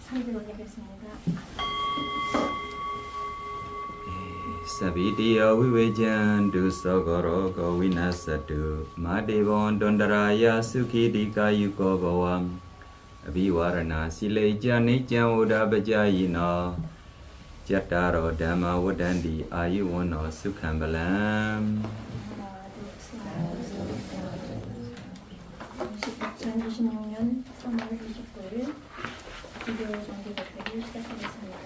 참들 올리겠습니다. Sabitiya vivejan du sogoro go vinasatu madevon dondaraya sukhidika yuko bhavam abhivarana sileja nijam udabajayino jattaro dhamma vadanti ayuwano sukham balam 2026년 3월 29일 기도 정기 발표를 시작하겠습니다.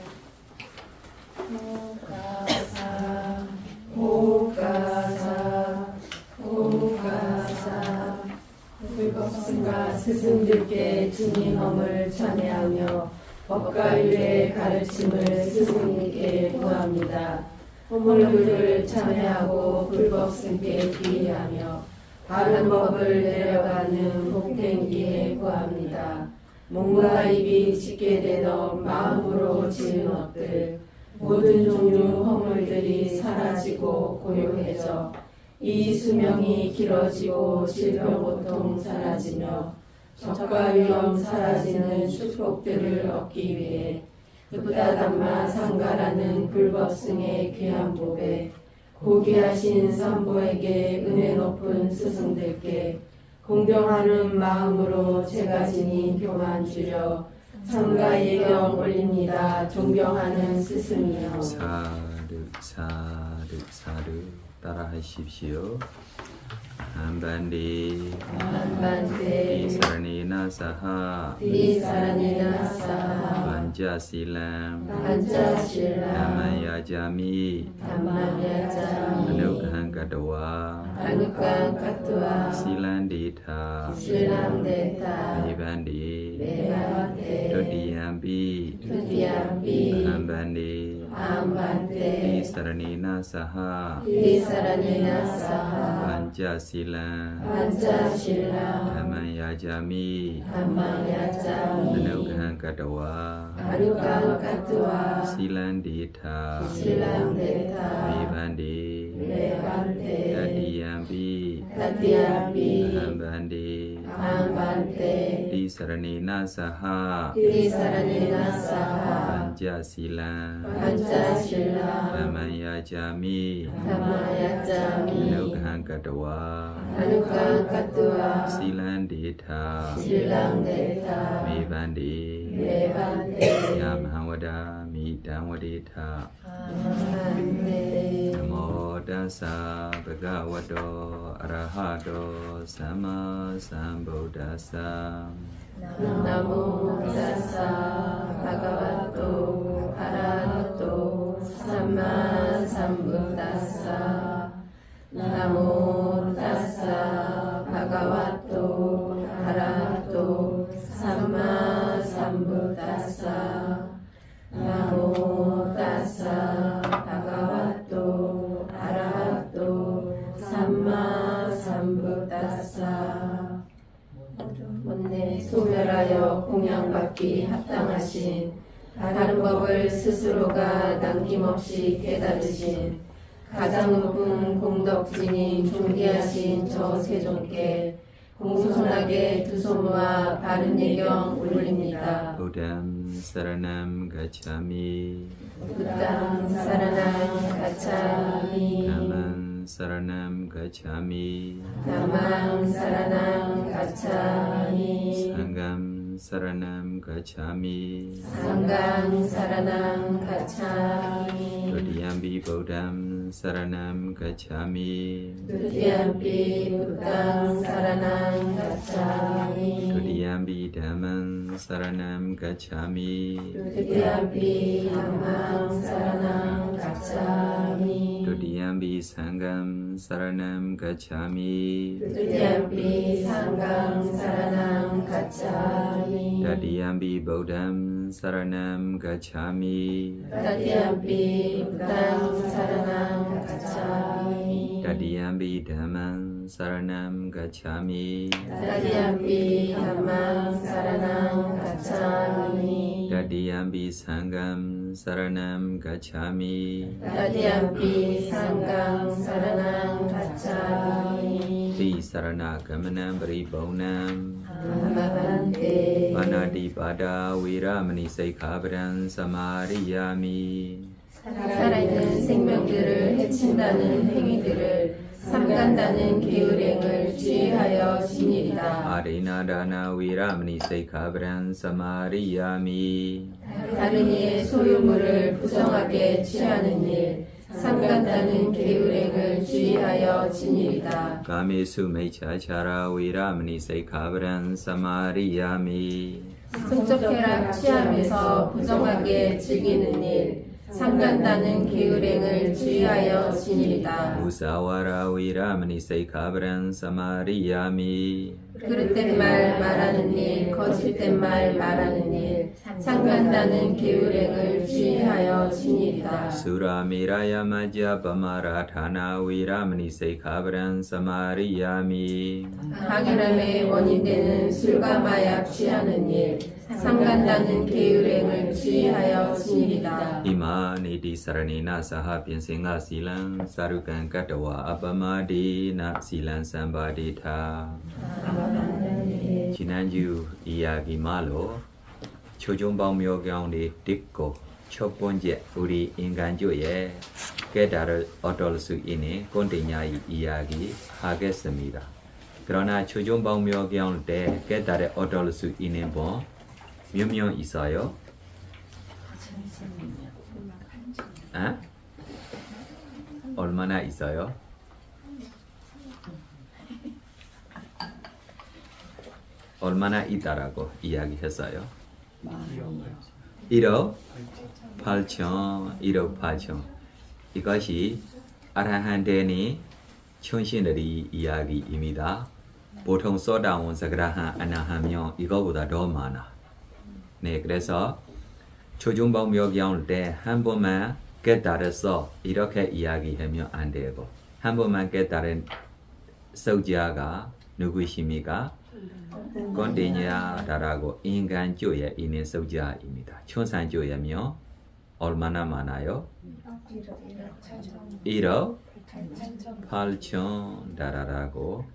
오가사 불법승과 스승들께 주님함을 찬양하며 법과 율의 가르침을 스승님께 구합니다. 허물들을 참여하고 불법승께 기이하며 바른 법을 내려가는 복행기에 구합니다. 몸과 입이 짓게 되어 마음으로 지은 것들 모든 종류 허물들이 사라지고 고요해져 이 수명이 길어지고 질병고통 사라지며 적과 위험 사라지는 축복들을 얻기 위해 부다담마 상가라는 불법승의 귀한 법에 고귀하신 선보에게 은혜 높은 스승들께 공경하는 마음으로 제가 지닌 교만 주려 상가 예경 올립니다. 존경하는 스승이여. 사르 따라하십시오. 한반디 디사라니나 사하 반자실람 담마야자미 아누칸가도와 실란디타 메반디 도디암비 한반디 디사라니나 사하 반자실람 담마야자미 아누칸가도와 실란디타 메반디 다디암비 한반디 디사라니나 사하 반자실람 담마야자미 아누칸가도와 실란디타 메반디 야마와다 미담와디타 나모 다사 භගවතෝ අරහතෝ සම්මා සම්බුද්දස්සා 나모 다사 භගවතෝ අරහතෝ සම්මා සම්බුද්දස්සා 나모 다사 භගවතෝ අරහතෝ සම්මා සම්බුද්දස්සා 나모 다사 භගවතෝ අරහතෝ සම්මා සම්බුද්දස්සා 원내 소멸하여 공양받기 합당하신 바른 법을 스스로가 남김없이 깨달으신 가장 높은 공덕진인 존귀하신 저 세존께 공손하게 두 손 모아 바른 예경 올립니다. 부담 사라남 가차미 부담 사라남 가차미 담만 사라남 가차미 담만 사라남 가차미 상감 사라남 가차미 상감 사라남 가차미 도디암비 부담 사라남 가차미 두디암비 부담 사라남 가차미 도디암비 담만 사라남 가차미 두디암비 담만 사라남 가차미 도디암비 상감 사라남 가차미 두디암비 상감 사라남 가차미 다디암비 부담 사라남 가차미 두디암비 부담 사라남 가차미 다디암비 담만 사라남 가차미 두디암비 담만 사라남 가차미 다디암비 상감 사라남 가차미 두디암비 상감 사라남 가차미 디 sarana gamanam paribonam 아마반테 Panati pada viramani saikhabran samariyami 살아있는 생명들을 해친다는 행위들을 삼간다는 게으랭을 주의하여 지니리다. Arinadana viramani saikhabran samariyami 다른 이의 소유물을 부정하게 취하는 일, 삼간다는 게으랭을 주의하여 지니리다. Kamesu mechachara viramani saikhabran samariyami 성적쾌락 취하면서 부정하게 즐기는 일, 삼간다는 게으랭을 주의하여 지니리다. Musawara viramani saikhabran samariyami 그릇된 말 말하는 일, 거짓된 말 말하는 일, 삼간다는 게으랭을 주의하여 지니리다. Suramiraya majja pamarathana viramani saikhabran samariyami 강렬함의 원인되는 술과 마약 취하는 일, 삼간다는 게으랭을 주의하여 지니리다. Imaniti saranina saha pinsinga silang sarukan katawa apamadina silang sambadita Chinanju iyagi malo Chojong bao myo kyang ni tikko Chokponje uri inganjo ye Kedar otol su ini kontinya iyagi hagesamida Karena chojong bao myo kyang te kedar otol su ini bon Myo 있어요? 아? 얼마나 있어요? 얼마나 있다라고 이야기했어요? 1억 8천 1억 8천 이것이 아라한테니 천신들이 이야기입니다. 보통 소다원 사그라한 아나하면 이거보다 더 많아. 네, 그래서 초중방 묘기할 때 한 번만 깨달아서 이렇게 이야기하면 안 되고 한 번만 깨달은 서자가 누구십니까? 꼰대냐다라고 인간조에 있는 서자입니다. 천산조에면 얼마나 많아요? 1억 8천 달러라고.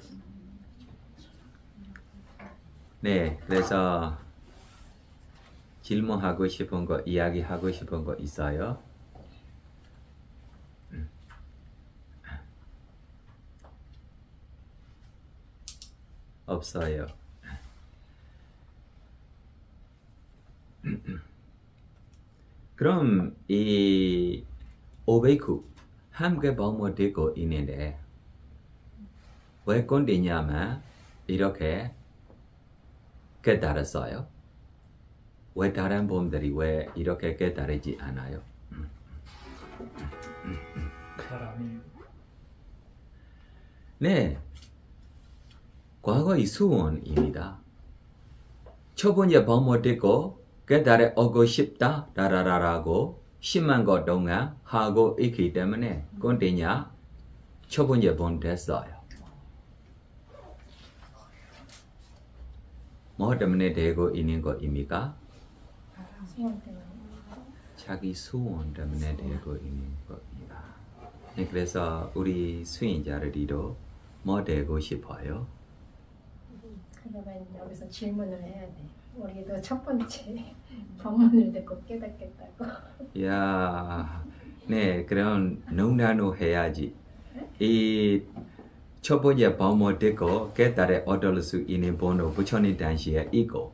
네, 그래서 질문하고 싶은 거, 이야기하고 싶은 거 있어요? 없어요. 그럼 이 500구 함께 방문되고 있는데 왜 꼰대냐면 이렇게 깨달았어요? 왜 다른 분들이 왜 이렇게 깨달지 않아요? 네, 과거의 수원입니다. 첫 번째 방문 듣고 깨달아오고 싶다 라라라라고 10만 것 동안 하고 있기 때문에 꼰대냐 첫 번째 번 됐어요. 뭐 때문에 되고 있는 것입니까? 자기 수원 때문에 되고 있는 겁니다. 네, 그래서 우리 수행자들이도 뭐 되고 싶어요? 그러면 여기서 질문을 해야 돼. 우리도 첫 번째 법문을 듣고 깨닫겠다고. 야, 네, 그럼 농담으로 해야지. 이 첫 번째 법문 듣고 깨달아 얻을 수 있는 번호 부처님 당시에 있고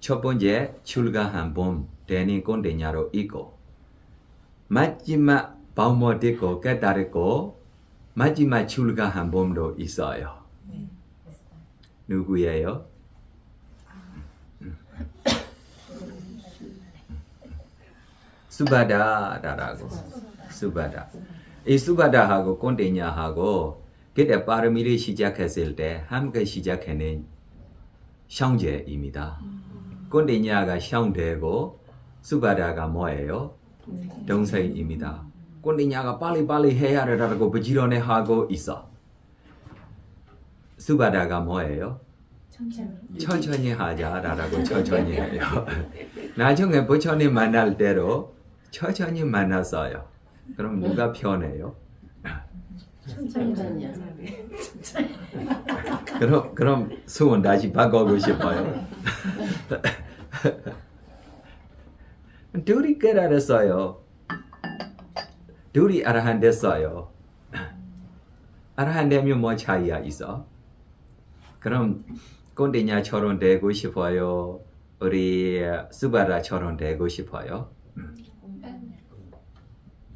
첫 번째 출가한 봄 되는 꼰대냐로 있고 마지막 법문 듣고 깨달았고 마지막 출가한 봄도 있어요. 누구예요? 수바다라고. 수바다. 이 수바다하고 꼰대냐하고 그때 빠르미를 시작했을 때 함께 시작하는 형제입니다. 꼰대냐가 형되고 수바다가 뭐예요? 동생입니다. 꼰대냐가 빨리빨리 해야 되라고 부지런해 하고 있어. 수바다가 뭐예요? 천천히 하자라고 천천히 해요. 나중에 부처님 만날 때로 천천히 만났어요. 그럼 누가 편해요? 천천히 그럼 수원 다시 바꾸고 싶어요. 둘이 깨달았어요. 둘이 아라한 됐어요. 아라한 되면 뭐 차이가 있어? 그럼 꼰대냐처럼 되고 싶어요? 우리 수바라처럼 되고 싶어요?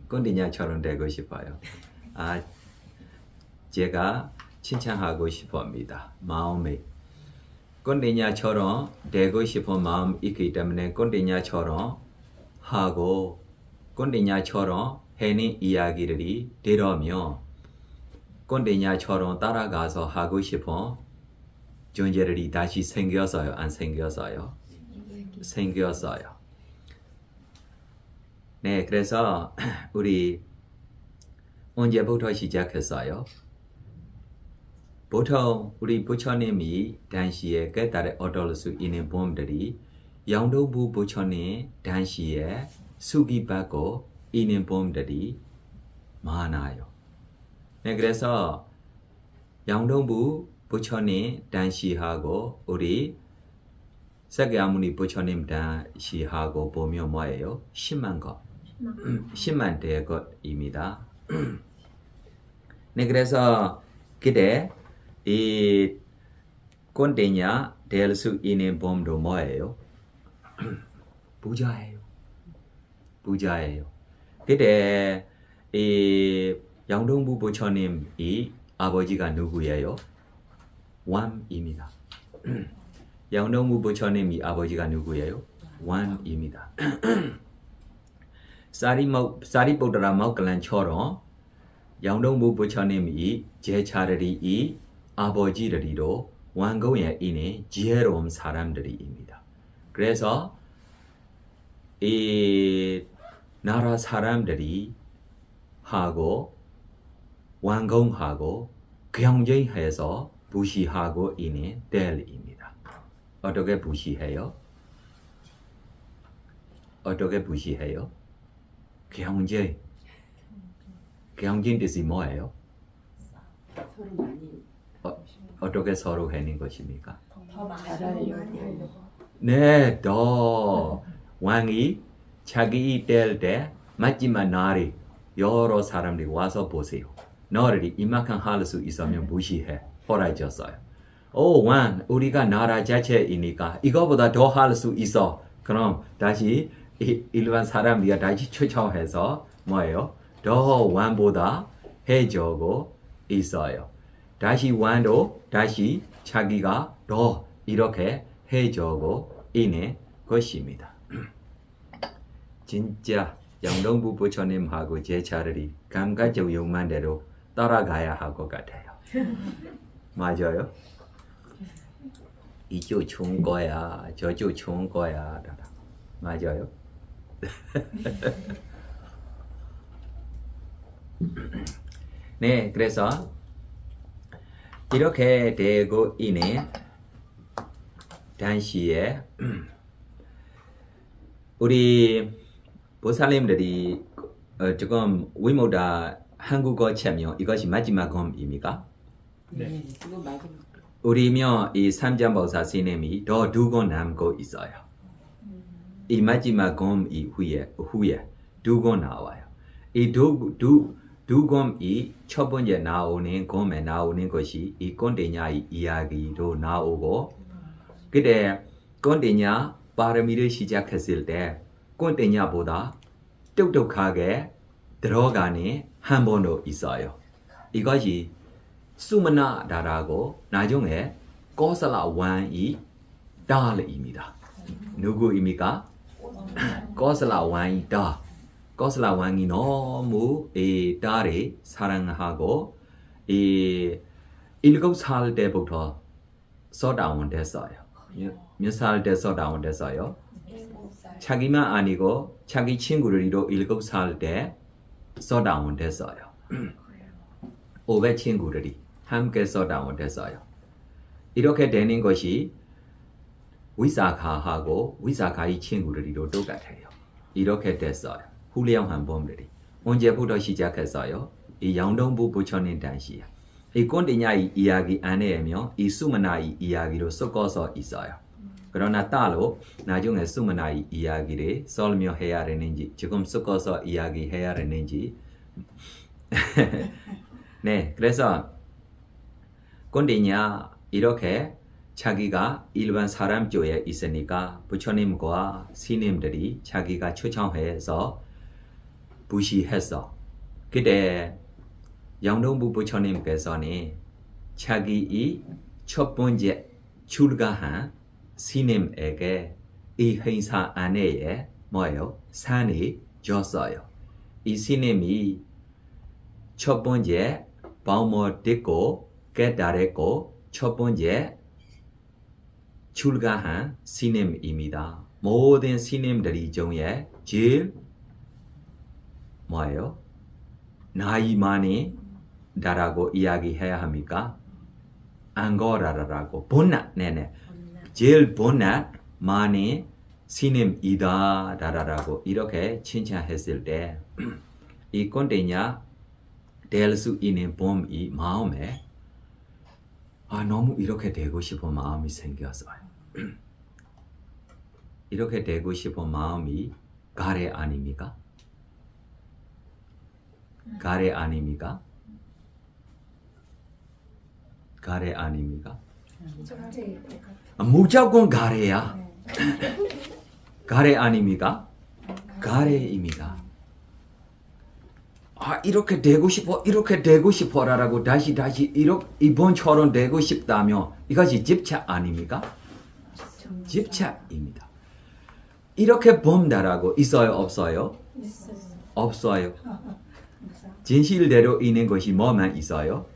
꼰대냐처럼 되고 싶어요. 아, 제가 칭찬하고 싶습니다. 마음에 꼰대냐처럼 되고 싶은 마음 있기 때문에 꼰대냐처럼 하고 꼰대냐처럼 해는 이야기들이 들으며 꼰대냐처럼 따라가서 하고 싶은 존재들이 다시 생겼어요? 안 생겼어요? 생겼어요. 네, 그래서 우리 언제부터 시작했어요? 보통 우리 부처님이 당시에 깨달아 얻을 수 있는 범들이 양도부 부처님 당시에 수기받고 있는 범들이 많아요. 네, 그래서 양도부 부처님 당시하고 우리 사kyamuni 부처님 당시하고 보면 뭐예요? 10만 것. 10만 대의 것입니다. 네, 그래서 그때 이 꼰대냐 될 수 있는 범도 뭐예요? 부자예요. 부자예요. 그때 이 양동부 부처님이 아버지가 누구예요? 왕입니다. 양동부 부처님이 아버지가 누구예요? 왕입니다. 사리ပု트라 모클란처럼 양동부 부처님이 제자들이 이 아버지들이도 왕궁에 있는 지혜로운 사람들입니다. 그래서 이 나라 사람들이 하고 왕궁하고 경쟁해서 부시하고 있는 때입니다. 어떻게 부시해요? 어떻게 부시해요? 경쟁. 경쟁 뜻이 뭐예요? 서로 많이 어떻게 서로 하는 것입니까? 더 잘하려고. 네, 더 왕이 자기 될 때 마지막 날이 여러 사람들이 와서 보세요. 너를 이만큼 할 수 있으면 무시해. 호라졌어요. 오, 왕, 우리가 나라 자체이니까 이거보다 더 할 수 있어. 그럼 다시 일반 사람들이 다시 추천해서 뭐예요? 더 왕보다 해주고 있어요. 다시 왕도 다시 자기가 더 이렇게 해주고 있는 것입니다. 진짜 양동부 부처님하고 제자들이 감각적 욕망대로 따라가야 할 것 같아요. 맞아요? 이쪽 좋은 거야, 저쪽 좋은 거야. 맞아요? 네, 그래서 이렇게 되고 있는 당시에 우리 보살님들이 지금 위모다 한국어 체면 이것이 마지막 검입니까? 네, 그거 마지막. 우리며 이 삼장보살 스님이 더 두고 남고 있어요. 이 마지막 검 이후에 두고 나와요. 이 두 검이 첫 번째 나오는 검에 나오는 것이 이 꼰대냐의 이야기로 나오고 그때 꼰대냐 바람이를 시작했을 때 꼰대냐보다 똑똑하게 들어가는 한 번도 있어요. 이것이 수머나다라고 나중에 고살라 왕이 딸입니다. 누구입니까? 고살라 왕이 딸. 고살라 왕이 너무 이 딸을 사랑하고 이 7살 때부터 소다원 됐어요. 몇 살 때 소다원 됐어요? 자기만 아니고 자기 친구들도 7살 때 소다원 됐어요. 500 친구들이 함께 소다원 됐어요. 이렇게 되는 것이 위사카하고 위사카의 친구들이도 똑같아요. 이렇게 됐어요. 훌륭한 범들이 언제부터 시작했어요? 이 양동부 부처님 당시에 이 꼰대냐의 이야기 안에며 이 수문화의 이야기로 섞어서 있어요. 그러나 따로 나중에 수문화의 이야기를 설명해야 되는지 지금 섞어서 이야기해야 되는지 네, 그래서 꼰대냐 이렇게 자기가 일반 사람 쪽에 있으니까 부처님과 스님들이 자기가 초청해서 부시했어. 그때 영동부 부처님께서는 자기의 첫 번째 출가한 스님에게 이 행사 안에 뭐예요? 산이 줬어요. 이 스님이 첫 번째 법을 듣고 깨달았고 첫 번째 출가한 스님입니다. 모든 스님들이 중에 제일 뭐예요? 나이 많이 다라고 이야기해야 합니까? 앙고라라고 본낫 네네 제일 본낫 많이 스님이다 다라라고 이렇게 칭찬했을 때 이 꼰대냐 될 수 있는 봄이 마음에 너무 이렇게 되고 싶은 마음이 생겼어요. 이렇게 되고 싶은 마음이 가래 아닙니까? 가래 아닙니까? 가래 아닙니까? 무조건 가래야. 가래 아닙니까? 가래입니다. 이렇게 되고 싶어라고 다시 이렇게 이번처럼 되고 싶다며 이것이 집착 아닙니까? 집착입니다. 이렇게 범다라고 있어요, 없어요? 있어요. 없어요. 진실대로 있는 것이 뭐만 있어요?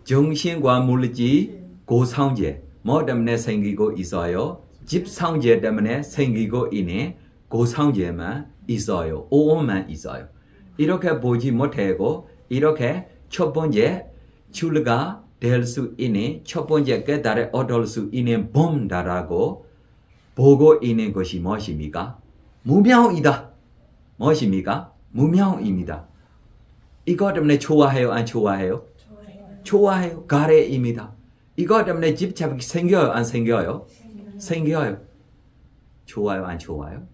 정신과 물질, 고상제, 뭐 때문에 생기고 있어요? 집상제 때문에 생기고 있는 고상제만 있어요. 오만 있어요. 이렇게 보지 못하고 이렇게 첫 번째 출가 될 수 있는 첫 번째 깨달아 얻을 수 있는 범다라고 보고 있는 것이 무엇입니까? 무명이다. 무엇입니까? 무명입니다. 이것 때문에 좋아해요? 안 좋아해요? 좋아해요. 가래입니다. 이것 때문에 집착이 생겨요? 안 생겨요? 생겨요. 좋아요? 안 좋아요?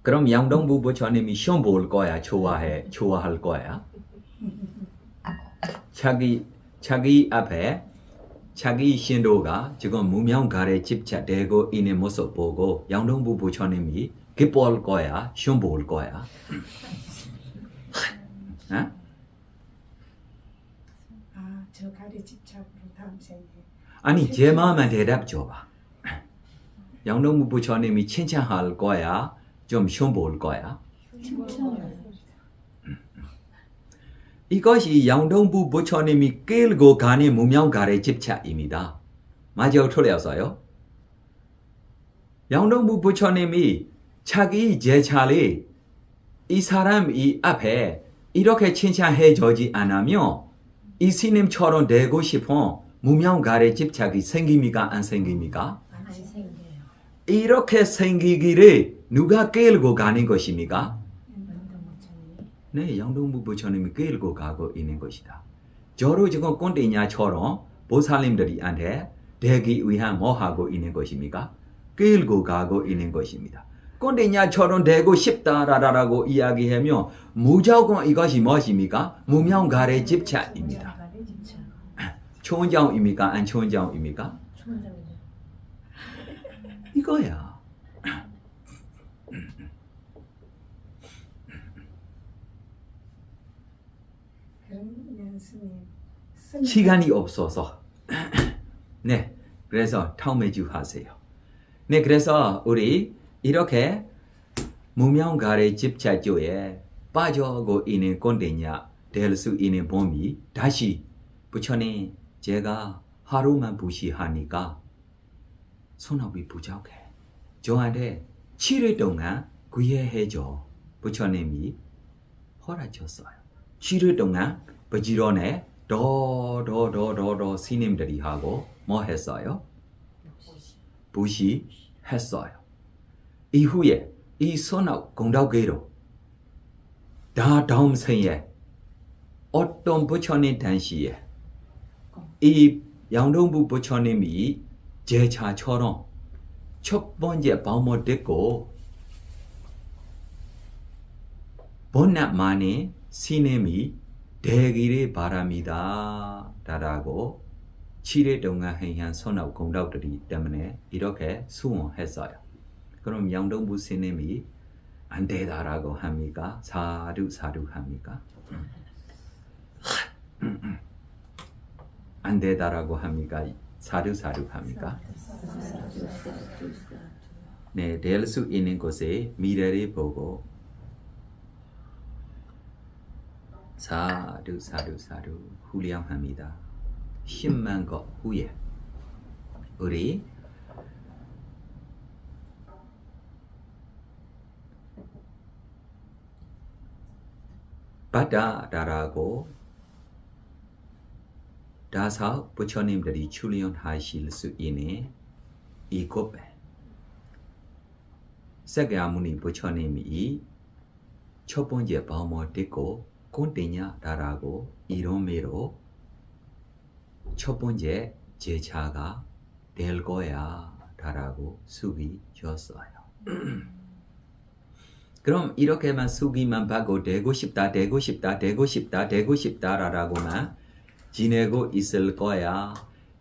그럼 양동부 부처님이 시험 볼 거야? 좋아할 거야? 자기 앞에 자기 신도가 지금 무명가래 집착되고 있는 모습 보고 양동부 부처님이 기뻐할 거야? 시험 볼 거야? 저 가래 집착으로 다음 생에. 아니 제 마음에 대답 줘봐. 양동부 부처님이 칭찬할 거야? 좀 시험 볼 거야? 이것이 양동부 부처님이 끌고 가는 무명가래 집착입니다. 맞아요? 틀렸어요? 양동부 부처님이 자기 제자를 이 사람 이 앞에 이렇게 칭찬해 주지 않으면 이 스님처럼 되고 싶은 무명가래 집착이 생깁니까? 안 생깁니까? 안 생겨요. 이렇게 생기기를 누가 끌고 가는 것입니까? 네, 양동부 부처님이 끌고 가고 있는 것이다. 저로 지금 꼰대냐처럼 보살님들이한테 되기 위한 뭐 하고 있는 것입니까? 끌고 가고 있는 것입니다. 꼰대냐처럼 되고 싶다라고 이야기하면 무조건 이것이 무엇입니까? 무명가래 집착입니다. 좋은 점입니까? 안 좋은 점입니까? 좋은 점이죠. 이거야. 시간이 없어서 네, 그래서 다음에주 하세요. 네, 그래서 우리 이렇게 무명가래 집착조에 빠져고 있는 꼰대냐 될 수 있는 봄이 다시 부처님 제가 하루만 부시하니까 손업이 부족해. 저한테 7일 동안 구애해줘. 부처님이 허락줬어요. 7일 동안 부지런히 더 스님들이 하고 뭐 했어요? 부시했어요. 이후에 이 선악 공덕계로 다음 생에 어떤 부처님 당시에 이 양동부 부처님이 제차처럼 첫 번째 방문 듣고 본nat만에 스님이 되기를 바랍니다. 라고 7일 동안 행한 선악 공덕들이 때문에 이렇게 수원했어요. 그럼 양동부 스님이 안 되다라고 합니까? 사두 합니까? 안 되다라고 합니까? 사두 합니까? 네, 될 수 있는 곳에 미래를 보고 사두 훌륭합니다. 10만 것 후에 우리 바다라고 다섯 부처님들이 출연하실 수 있는 이곳에釋迦牟니 부처님이 첫 번째 방문 듣고 꼰대냐라고 이름으로 첫 번째 제자가 될 거야 라고 수기 줬어요. 그럼 이렇게만 수기만 받고 되고 싶다라고만 지내고 있을 거야.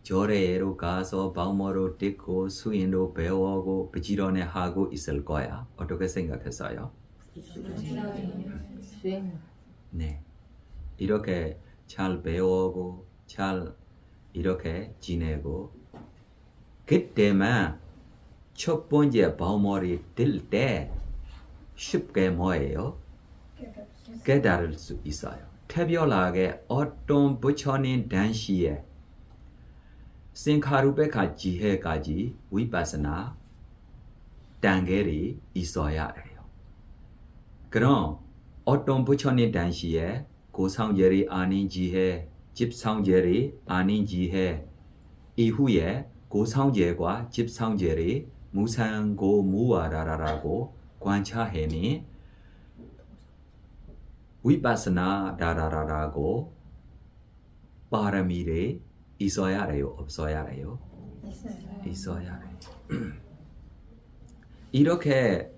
절에로 가서 방모로 듣고 수인도 배우고 부지런히 하고 있을 거야. 어떻게 생각했어요? 네, 이렇게 잘 배우고 잘 이렇게 지내고 그때만 첫 번째 방모를 들 때 쉽게 뭐예요? 깨달을 수 있어요. 특별하게 어떤 부처님 당시에 생카루베카 지혜까지 위파스나 단계를 있어야 해요. 그럼 어떤 부처님 당시에 고상절이 아닌 지혜, 집상절이 아닌 지혜 이후에 고상절과 집상절이 무상고무와라라고 관찰해니 위파스나다라라고 바람이를 있어야 해요? 없어야 해요? 있어야 해요. 이렇게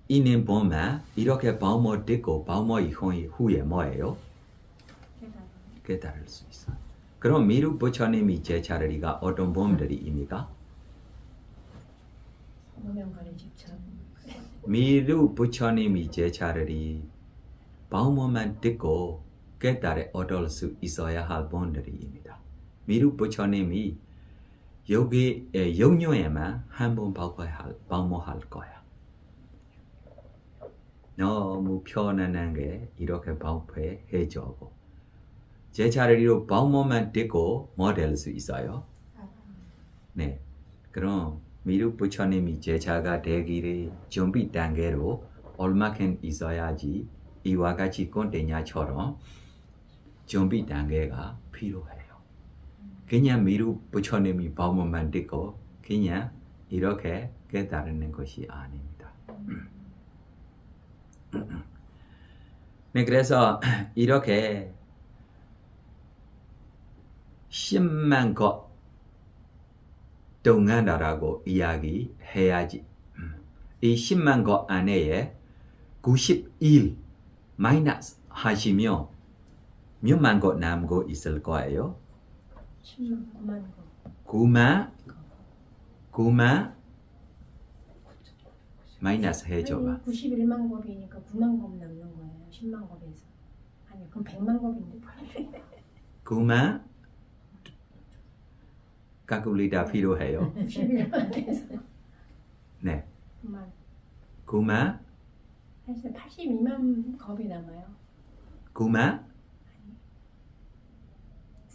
있는 보면 이렇게 방모 듣고 방모 후에 뭐예요? 깨달을 수 있어요. 그럼 미루 부처님이 제자리가 어떤 범들이입니까? 미루 부처님이 제자리 방모만 듣고 깨달아 얻을 수 있어야 할 분들입니다. 미루 부처님이 여기 영유에만 한 번 방모할 거야. 너무 편안한 게 이렇게 방패해주고 제자리로 방모만 듣고 뭐 될 수 있어요? 네, 그럼 미루 부처님이 제자가 되기를 준비 단계로 얼마큼 있어야지 이와 같이 꼰대냐처럼 준비 단계가 필요해요. 그냥 미루 부처님이 방문만 듣고 그냥 이렇게 깨달는 것이 아닙니다. 네, 그래서 이렇게 10만 것 동안이라고 이야기해야지. 이 10만 것 안에 91 마이너스 하시면 몇만 것 남고 있을 거예요? 9만 마이너스 해줘봐. 91만 겁이니까 9만 겁 남는 거예요. 10만 겁에서. 아니 그럼 100만 겁인데. 9만 calculator 필요해요. 91만에서 네. 9만. 9만 사실 82만 겁이 남아요. 9만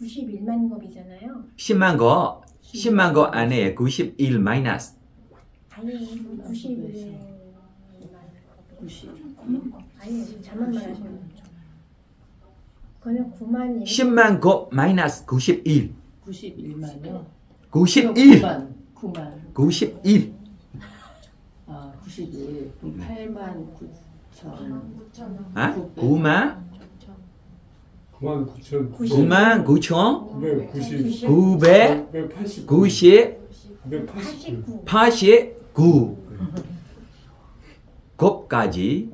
91만 겁이잖아요. 10만 거 안에 91 마이너스 아니 91만 겁. 아니 잘못 말하시는 거죠. 그냥 9만이 10만 곱 마이너스 91. 91만요. 91. 9만. 91. 아, 91. 그럼 8만 9천. 아? 9만 9만 9천 9만 9천 990 900 989 90 989 89 곱까지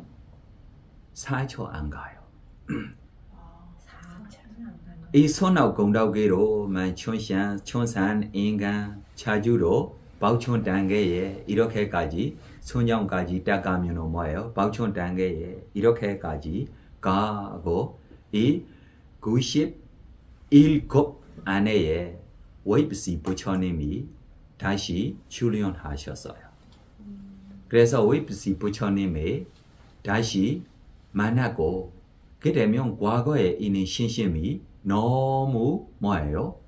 4초 안 가요. 4천은 안 가네. 이 손아웃 공덕기로만 촌산 인간 차주로 바우촌 단계에 이렇게까지 소년까지 닦아면 뭐예요? 바우촌 단계에 이렇게까지 가고 이 91곱 안에 웨이브시 부처님이 다시 출연하셨어요. 그래서 웨이브시 부처님이 다시 만나고 그 되면 과거에 있는 신심이 너무 뭐예요?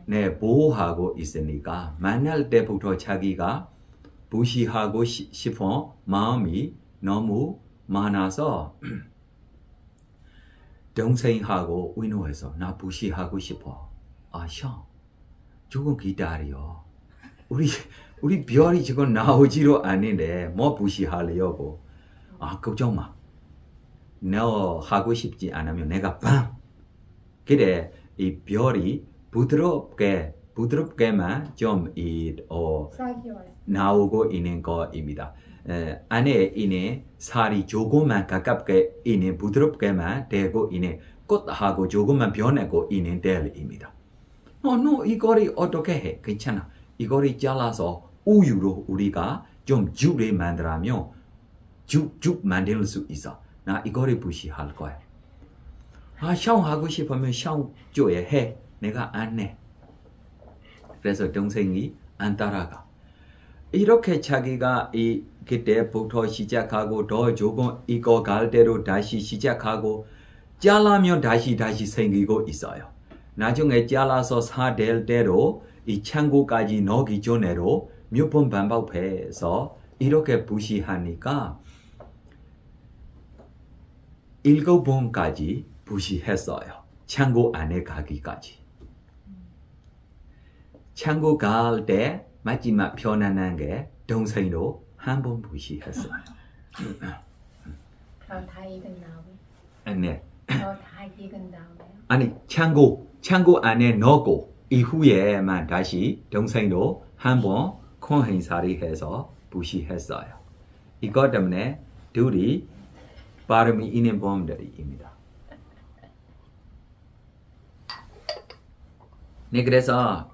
네, 보호하고 있으니까 만날 때부터 자기가 무시하고 싶은 마음이 너무 많아서 동생하고 의논해서 나 무시하고 싶어. 아, 형, 조금 기다려. 우리 별이 지금 나오지도 않는데 뭐 무시하려고. 아, 걱정 마. 너 하고 싶지 않으면 내가 방. 그래, 이 별이 부드럽게만 좀 싹이 와요. 나오고 있는 거입니다. 안에 있는 살이 조금만 가깝게 있는 부드럽게만 되고 있는 꽃하고 조금만 변하고 있는 델입니다. 너 이거를 어떻게 해? 괜찮아. 이거를 잘라서 우유로 우리가 좀 죽을 만들면 죽 만들 수 있어. 나 이거를 무시할 거야. 아, 형 하고 싶으면 형 줘야 해. 내가 안 해. 그래서 동생이 안 따라가. 이렇게 자기가 그때부터 시작하고 더 조금 이거 갈 대로 다시 시작하고 잘라면 다시 생기고 있어요. 나중에 잘라서 사될 대로 이 창고까지 넣기 전에로 몇 번 반복해서 이렇게 부시하니까 7번까지 부시했어요. 창고 안에 가기까지. 창고 갈 때 마지막 편안한 게 동생도 한 번 부시했어요. 다 익은 다음에. 네. 다 익은 다음에요. 아니 창고 안에 넣고 이후에만 다시 동생도 한 번 큰 행사를 해서 부시했어요. 이것 때문에 둘이 발음이 있는 범들입니다. 네, 그래서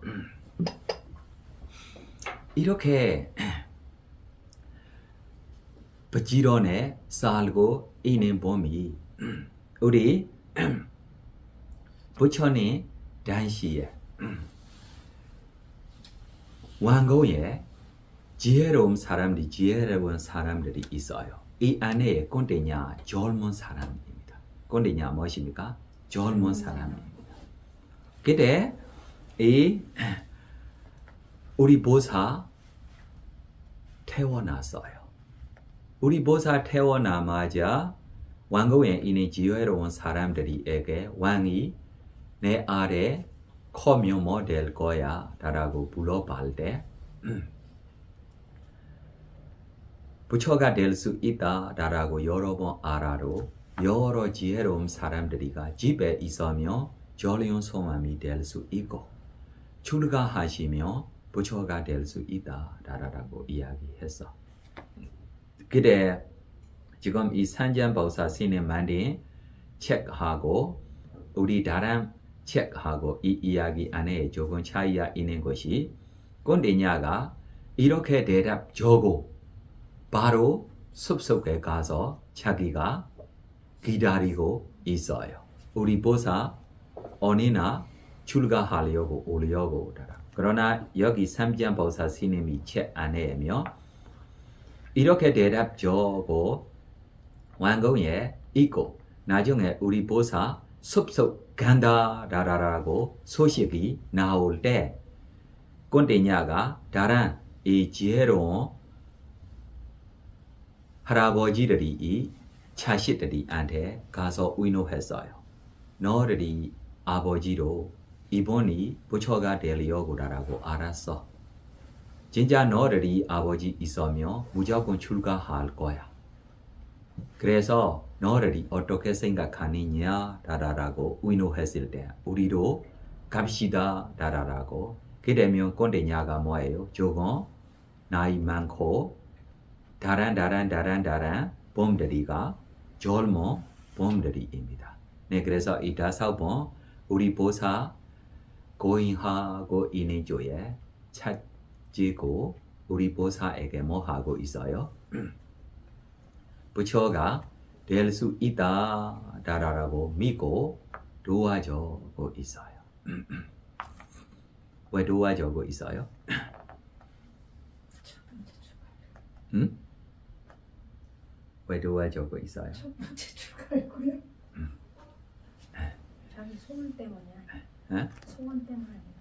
이렇게 부지런히 살고 있는 범이 우리 부처님 당시에 왕고에 지혜로운 사람들이 있어요. 이 안에 꼰대냐 젊은 사람입니다. 꼰대냐 무엇입니까? 젊은 사람입니다. 그때 우리 보사 태어났어요. 우리 보사 태어나마자 왕고에 있는 지혜로운 사람들에게 왕이 내 아래 커면 뭐 될 거야? 라고 물어볼 때 부처가 될 수 있다 라고 여러 번 알아도 여러 지혜로운 사람들이가 집에 있으며 전륜 소망이 될 수 있고 출가하시며 부처가 될 수 있다 라고 이야기했어. 그래 지금 이 산전보사 스님이 만든 책하고 우리 다른 책하고 이 이야기 안에 조금 차이가 있는 것이 꼰대냐가 이렇게 대답 적고 바로 숲속에 가서 자기가 기다리고 있어요. 우리 보사 어디나 출가하려고 오려고. 그러나 여기 삼전보사 스님이 책 안에며 이렇게 대답 적고 왕궁에 있고 나중에 우리 보사 숲속 간다라고 소식이 나올 때 꼰대냐가 다른 이 지혜로운 할아버지들이 차시들이한테 가서 의논했어요. 너들이 아버지로 이번이 부처가 되려고라고 알았어. 진짜 너들이 아버지 있으면 무조건 출가할 거야. 그래서 너들이 어떻게 생각하느냐 라라고 의논했을 때 우리도 갑시다 라라고 그러면 꼰대냐가 뭐예요? 조금 나이 많고 다른 봄들이가 젊은 봄들이입니다. 네, 그래서 이 5번 우리 보사 고인하고 있는 조에 찾지고 우리 보사에게 뭐 하고 있어요? 부처가 될 수 있다 라라고 믿고 도와주고 있어요. 왜 도와주고 있어요? 응? 왜 도와주고 있어요? 첫 번째 출가할 거야. 자기 소원 때문이야. 응? 소원 때문 아닌가요?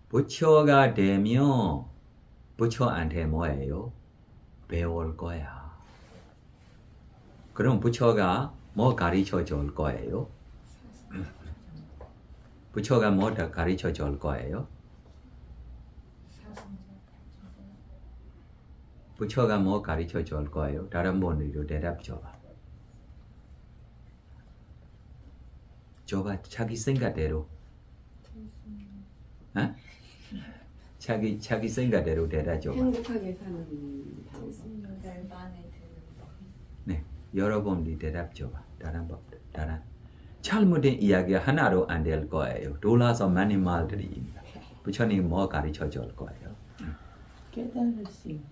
부처가 되면 부처한테 뭐예요? 배울 거야. 그럼 부처가 뭐 가르쳐 줄 거예요? 부처가 뭐 더 가르쳐 줄 거예요? 부처가 뭐 가르쳐 줄 거예요? 다른 분들도 대답 줘봐. 줘봐. 자기 생각대로. 어? 자기 생각대로 대답 줘봐. 행복하게 사는 방법. 스님들 마음에 드는 법. 네, 여러분들이 대답 줘봐. 다른 잘못된 이야기 하나로 안 될 거예요. 놀라서 많은 말들입니다. 부처님 뭐 가르쳐 줄 거예요? 깨달을 수 있는.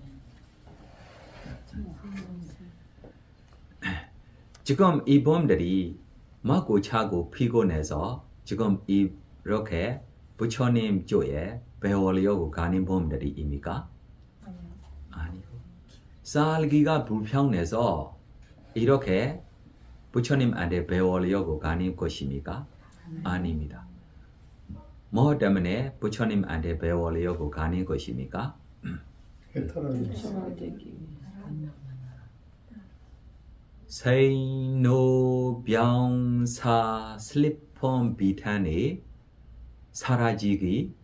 지금 이 봄들이 먹고 차고 피곤해서 지금 이렇게 부처님 쪽에 배우려고 가는 봄들이입니까? 아니요. 아니고 살기가 불편해서 이렇게 부처님한테 배우려고 가는 것입니까? 아닙니다. 뭐 때문에 부처님한테 배우려고 가는 것입니까? 해탈하는 부처가 되기 위해. 생로병사 슬리폰 비탄이 사라지기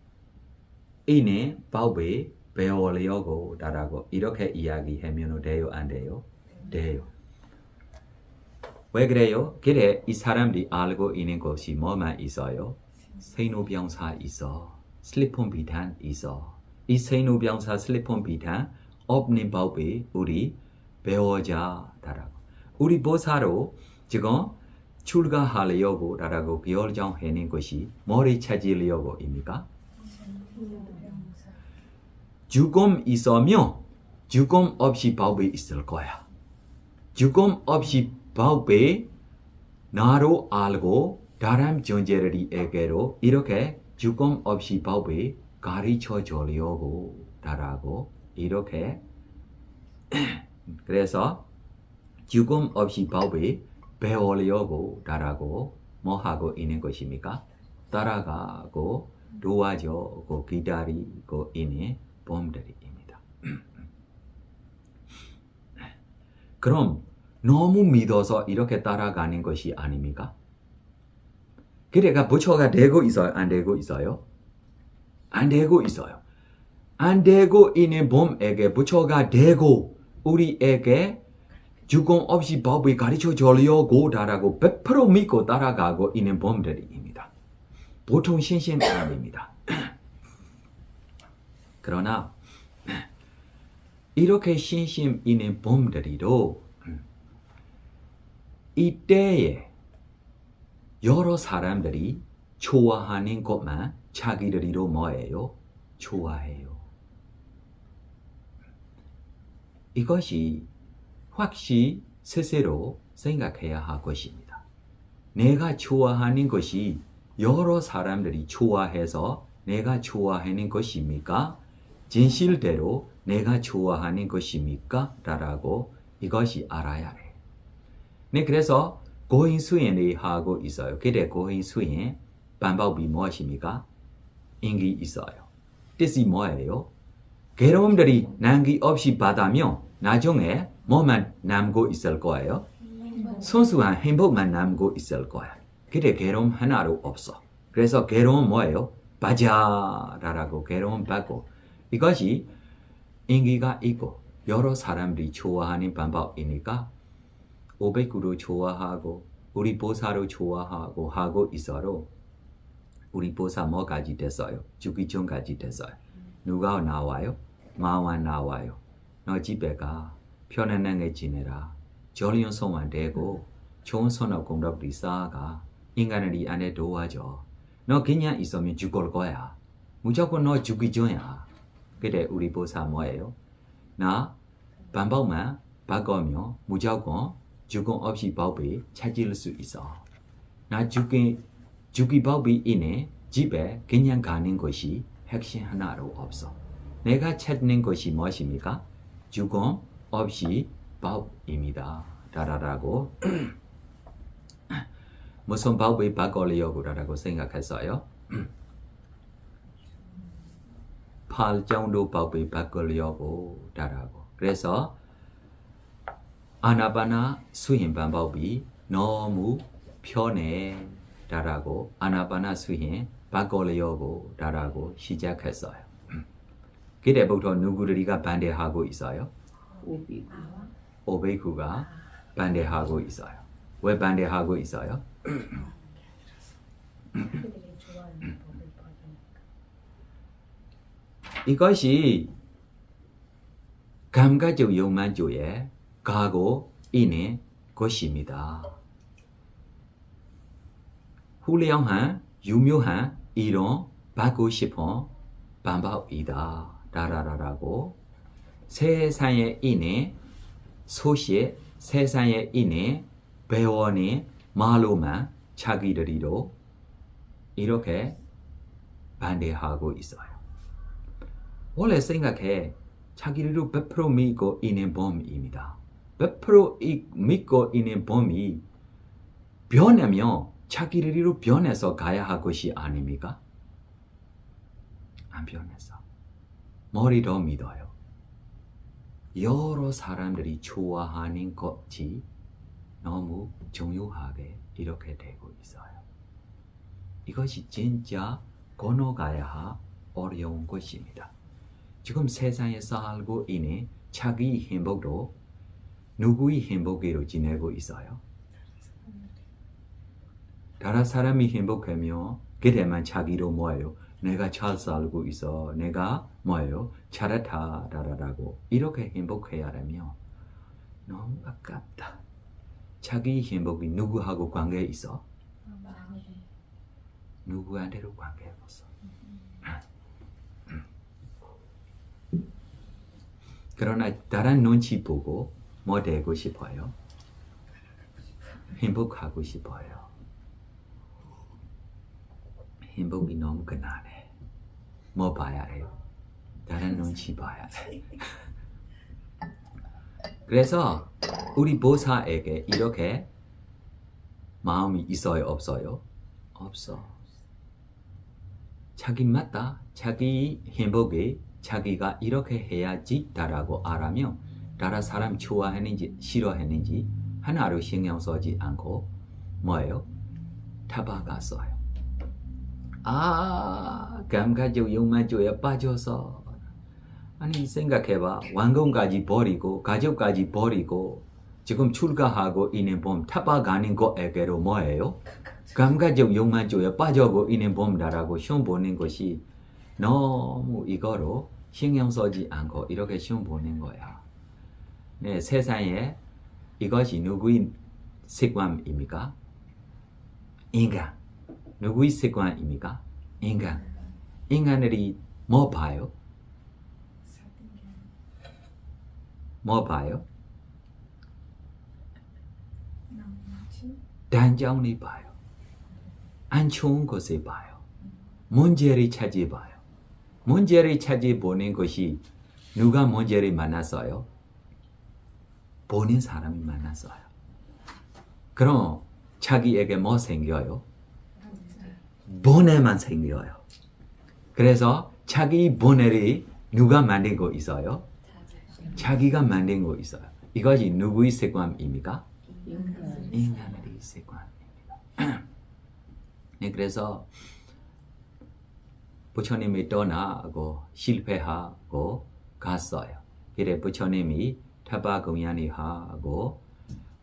이내 법에 배우려고 라고 이렇게 이야기하면 돼요? 안 돼요? 돼요. 왜 그래요? 그래 이 사람들이 알고 있는 것이 뭐만 있어요? 생로병사 있어. 슬리폰 비탄 있어. 이 생로병사 슬리폰 비탄 없는 법에 우리 배우자 라고. 우리 보사로 지금 출가하려고 라고 결정하는 것이 뭐를 찾으려고입니까? 죽음 있으면 죽음 없이 법이 있을 거야. 죽음 없이 법이 나로 알고 다른 존재들에게로 이렇게 죽음 없이 법이 가르쳐 주려고 라고 이렇게 그래서 죽음 없이 법이 배우려고 라고 뭐 하고 있는 것입니까? 따라가고 도와주고 기다리고 있는 봄들입니다. 그럼 너무 믿어서 이렇게 따라가는 것이 아닙니까? 그래가 부처가 되고 있어요? 안 되고 있어요? 안 되고 있어요. 안 되고 있는 봄에게 부처가 되고 우리에게 죽음 없이 법을 가르쳐 주려고 라고 100% 믿고 따라가고 있는 봄들입니다. 보통 신심 아닙니다. 그러나 이렇게 신심 있는 봄들이도 이때에 여러 사람들이 좋아하는 것만 자기들이로 뭐예요? 좋아해요. 이것이 확실히 스스로 생각해야 할 것입니다. 내가 좋아하는 것이 여러 사람들이 좋아해서 내가 좋아하는 것입니까? 진실대로 내가 좋아하는 것입니까? 라고 이것이 알아야 해. 네, 그래서 고인 수행을 하고 있어요. 그래 고인 수행 방법이 무엇입니까? 인기 있어요. 뜻이 뭐예요? 괴로움들이 난기 없이 받으면 나중에 뭐만 남고 있을 거예요? 순수한 행복만 남고 있을 거야. 그래 괴로움 하나도 없어. 그래서 괴로움 뭐예요? 빠져라라고 괴로움 받고 이것이 인기가 있고 여러 사람들이 좋아하는 방법이니까 500구도 좋아하고 우리 보사로 좋아하고 하고 있어도 우리 보사 뭐까지 됐어요? 죽기 전까지 됐어요. 누가 나와요? 마와 나와요. 너 집에 가 편안하게 지내라. 졸린 손만 대고 좋은 선업 공덕들이 쌓아가 인간을 이 안에 도와줘. 너 그냥 있으면 죽을 거야. 무조건 너 죽기 전이야. 그래 우리 보사 뭐예요? 나 방법만 바꾸면 무조건 죽음 없이 법이 찾을 수 있어. 나 죽기 법이 있네. 집에 그냥 가는 것이 핵심 하나로 없어. 내가 찾는 것이 무엇입니까? 죽음 없이 법입니다. 라라라고 무슨 법을 바꾸려고 라고 생각했어요? 8정도 법을 바꾸려고 라라고. 그래서 아나바나 수행 방법이 너무 편해 라라고 아나바나 수행 바꾸려고 라라고 시작했어요. 그때부터 누구들이가 반대하고 있어요? 500구가 반대하고 있어요. 왜 반대하고 있어요? 그들이 좋아하는 법을 받으니까. 이것이 감각적 욕망주의에 가고 있는 것입니다. 훌륭한 유명한 이론 받고 싶은 방법이다. 라라라라고 세상에 있는 소식, 세상에 있는 배워는 말로만 자기들이로 이렇게 반대하고 있어요. 원래 생각해 자기들도 100% 믿고 있는 범입니다. 100% 믿고 있는 범이 변하면 자기들이로 변해서 가야 할 것이 아닙니까? 안 변해서. 머리로 믿어요. 여러 사람들이 좋아하는 것이 너무 중요하게 이렇게 되고 있어요. 이것이 진짜 건너가야 할 어려운 것입니다. 지금 세상에 살고 있는 자기 행복도 누구의 행복으로 지내고 있어요? 다른 사람이 행복하면 그때만 자기로 뭐예요? 내가 잘 살고 있어. 내가 뭐예요? 잘했다라고 이렇게 행복해야 하면 너무 아깝다. 자기 행복이 누구하고 관계 있어? 누구한테도 관계 없어. 그러나 다른 눈치 보고 뭐 되고 싶어요? 행복하고 싶어요. 행복이 너무 끝나네. 뭐 봐야 해요? 다른 눈치 봐야 돼. 그래서 우리 보사에게 이렇게 마음이 있어요? 없어요? 없어. 자기 맞다. 자기 행복에 자기가 이렇게 해야지 다라고 알아면 다른 사람 좋아했는지 싫어했는지 하나로 신경 쓰지 않고 뭐예요? 타박았어요. 감각적 욕망주의에 빠져서 아니 생각해봐. 완공까지 버리고 가족까지 버리고 지금 출가하고 있는 봄 타박하는 거에게로 뭐예요? 감각적 욕망주의에 빠져고 있는 봄다라고 시험 보는 것이 너무 이거로 신경 쓰지 않고 이렇게 시험 보는 거야. 네, 세상에 이것이 누구의 습관입니까? 인간. 누구의 습관입니까? 인간. 인간들이 뭐 봐요? 뭐 봐요? 단정히 봐요. 안 좋은 것을 봐요. 문제를 찾아봐요. 문제를 찾아보는 것이 누가 문제를 만났어요? 보는 사람이 만났어요. 그럼 자기에게 뭐 생겨요? 번뇌만 생겨요. 그래서 자기 번뇌를 누가 만들고 있어요? 자기가 만든 거 있어요. 이것이 누구의 습관입니까? 인간의 습관입니다. 네, 그래서 부처님이 떠나고 실패하고 갔어요. 그래 부처님이 타파 공연이 하고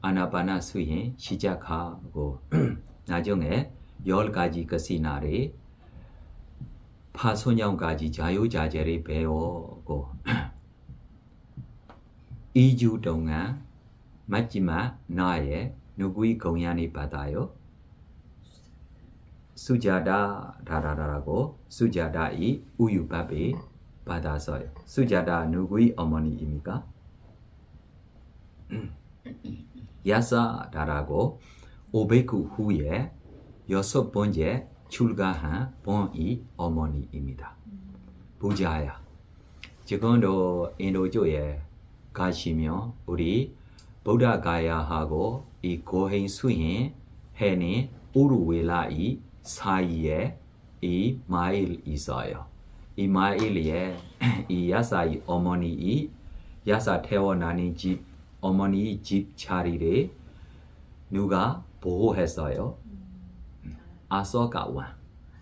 아나파나 수행 시작하고 나중에 10가지 가시나리 파소년까지 자유자재를 배우고 2주 동안 마지막 날에 누구의 공연이 받아요? 수자다라고 수자다의 우유밥을 받았어요. 수자다 누구의 어머니입니까? 야사다라고 500구 후에 6번째 출가한 본의 어머니입니다. 부자야. 지금도 인도교에 가시면 우리 부다가야하고 이 고행 수행 해는 우루웰라의 사이에 이 마일 있어요. 이 마일에 이 야사의 어머니의 야사 태어나는 집 어머니의 집 자리를 누가 보호했어요? 아소가와.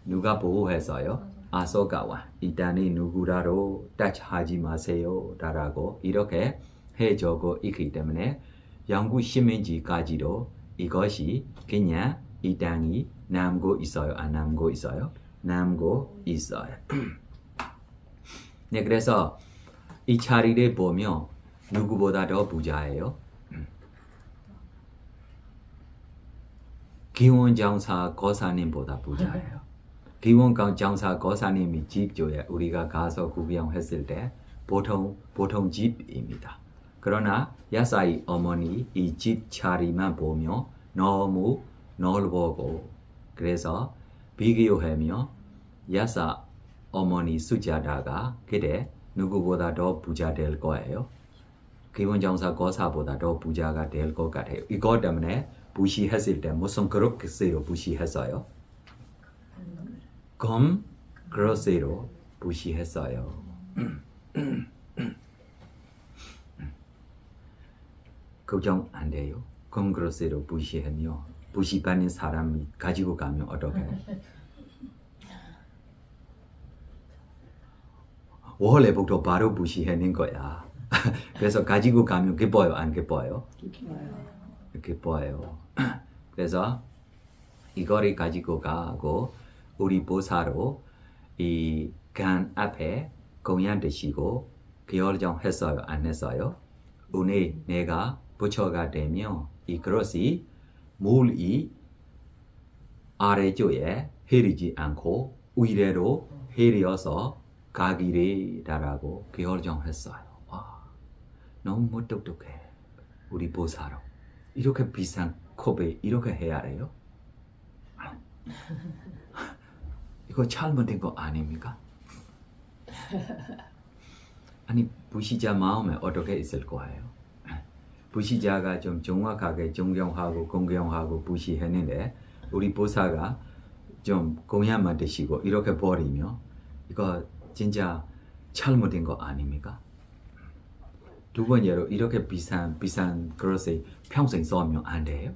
누가 보호했어요? 아소가와. 일단은 누구라도 따지하지 마세요 라고 이렇게 해주고 있기 때문에 영구 시민지까지도 이것이 그냥 이 땅이 남고 있어요? 안 남고 있어요? 남고 있어요. 네, 그래서 이 자리를 보면 누구보다 더 부자예요? 기원장사 거사님보다 부자예요. 기원장사 거사님이 집조에 우리가 가서 구경했을 때 보통 집입니다. 그러나 야사의 어머니 이 집 자리만 보면 너무 넓고 그래서 비교하면 야사 어머니 수자다가 그래 누구보다 더 부자 될 거예요. 기원장사 거사보다 더 부자가 될 것 같아요. 이것 때문에 부시했을 때 무슨 그릇으로 부시했어요? 검 그릇으로 부시했어요. 걱정 안 돼요. 검 그릇으로 부시하면 부시받는 사람이 가지고 가면 어떡해? 원래부터 바로 부시하는 거야. 그래서 가지고 가면 기뻐요, 안 기뻐요? 기뻐요. 그래서 이거를 가지고 가고 우리 보사로 이 간 앞에 공연 드시고 결정했어요, 안 했어요? 오늘 내가 부처가 되면 이 그릇이 물이 아래쪽에 흐르지 않고 위로 흐려서 가기를 결정했어요. 와, 너무 똑똑해. 우리 보사로. 이렇게 비싼 컵에 이렇게 해야 해요? 이거 잘못된 거 아닙니까? 아니 부시자 마음에 어떻게 있을 거예요? 부시자가 좀 정확하게 존경하고 공경하고 부시했는데 우리 보사가 좀 공연만 드시고 이렇게 버리면 이거 진짜 잘못된 거 아닙니까? 두 번째로 이렇게 비싼 그릇을 평생 써면 안 돼요?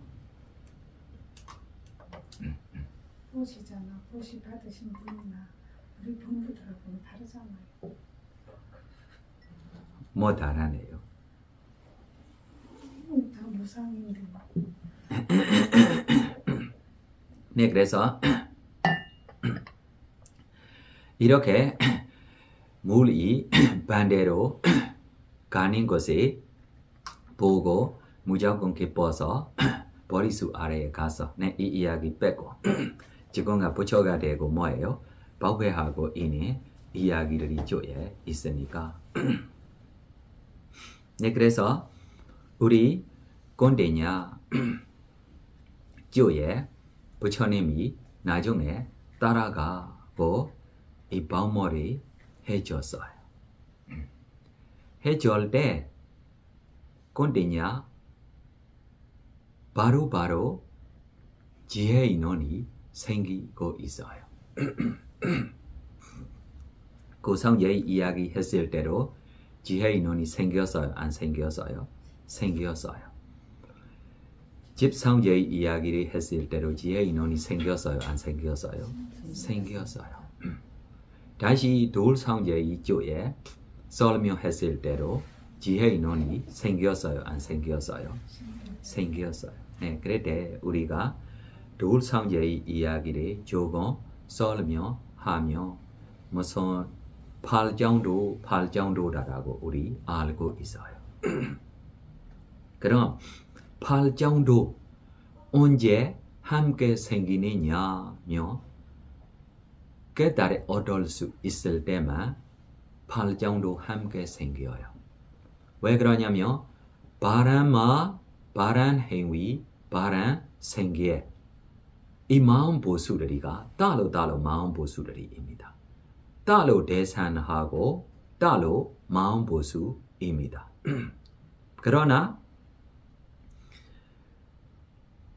보시잖아. 보시 받으신 분이나 우리 본부들하고는 다르잖아요. 뭐 다르네요? 다 무상인데. 네, 그래서 이렇게 물이 반대로 가는 것을 보고 무조건 기뻐서 보리수 아래에 가서 이 이야기 뺏고 지금가 부처가 되고 뭐예요? 법회하고 있는 이야기들이 조에 있으니까 네, 그래서 우리 꼰대냐 조에 부처님이 나중에 따라가고 이 방모를 해줬어요. 해줄 때 꼰대냐 바로 지혜 인원이 생기고 있어요. 고성의 이야기 했을 때로 지혜 인원이 생겼어요? 안 생겼어요? 생겼어요. 집 상제의 이야기를 했을 때로 지혜 인원이 생겼어요? 안 생겼어요? 생겼어요. 다시 돌 상제의 쪽에 설명했을 때로 지혜 인원이 생겼어요? 안 생겼어요? 생겼어요. 네, 그럴 때 우리가 돌 상제의 이야기를 조금 설명하며 무슨 8정도라고 우리 알고 있어요. 그럼 8정도 언제 함께 생기느냐며 깨달아 얻을 수 있을 때만 8정도 함께 생겨요. 왜 그러냐면 바람 행위, 바람 생기 이 마음 보수들이가 따로 마음 보수들입니다. 따로 대산하고 따로 마음 보수입니다. 그러나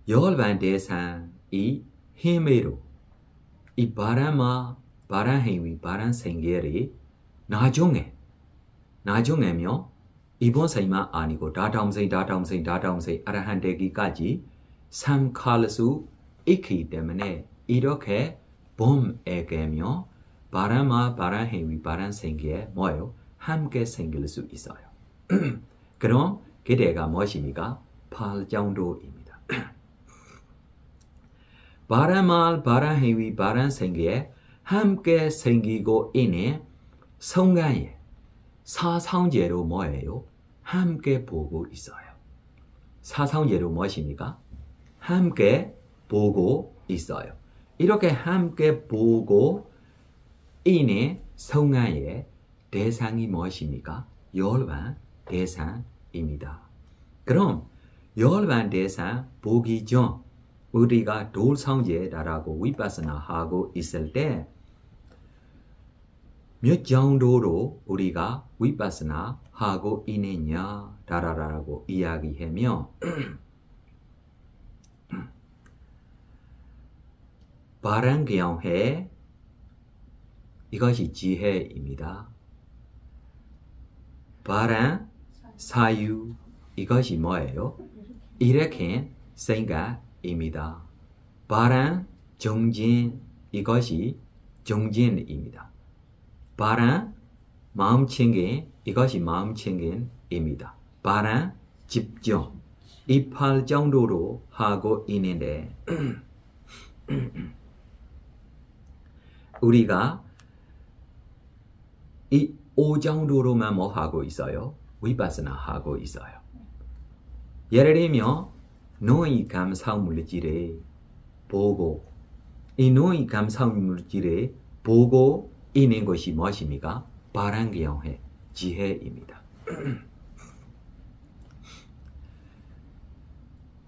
열반 대산이 힘으로 이 바람 행위, 바람 생기를 나중에며 이번 생만 아니고 다다음 생 아라한 되기까지 삼갈 수 있기 때문에 이렇게 봄에게며 바람 행위, 바람 생기에 뭐예요? 함께 생길 수 있어요. 그럼 그대가 무엇입니까? 8정도입니다. 바람 행위, 바람 생기에 함께 생기고 있는 순간에 사상제로 뭐예요? 함께 보고 있어요. 사상제로 무엇입니까? 함께 보고 있어요. 이렇게 함께 보고 있는 순간에 대상이 무엇입니까? 열반 대상입니다. 그럼 열반 대상 보기 전 우리가 돌상제다라고 위파스나 하고 있을 때 몇 정도로 우리가 위파스나 하고 있느냐 다라라고 이야기하며 바람경해 이것이 지혜입니다. 바람 사유 이것이 뭐예요? 이렇게 생각입니다. 바람 정진 이것이 정진입니다. 바람 마음챙김 이것이 마음챙김입니다. 바람 집중 이 8정도로 하고 있는데 우리가 이 5정도로만 뭐 하고 있어요? 위파스나 하고 있어요. 예를 들면 노의 감상 물질을 보고 이 노의 감상 물질을 보고 있는 것이 무엇입니까? 바람경해 지혜입니다.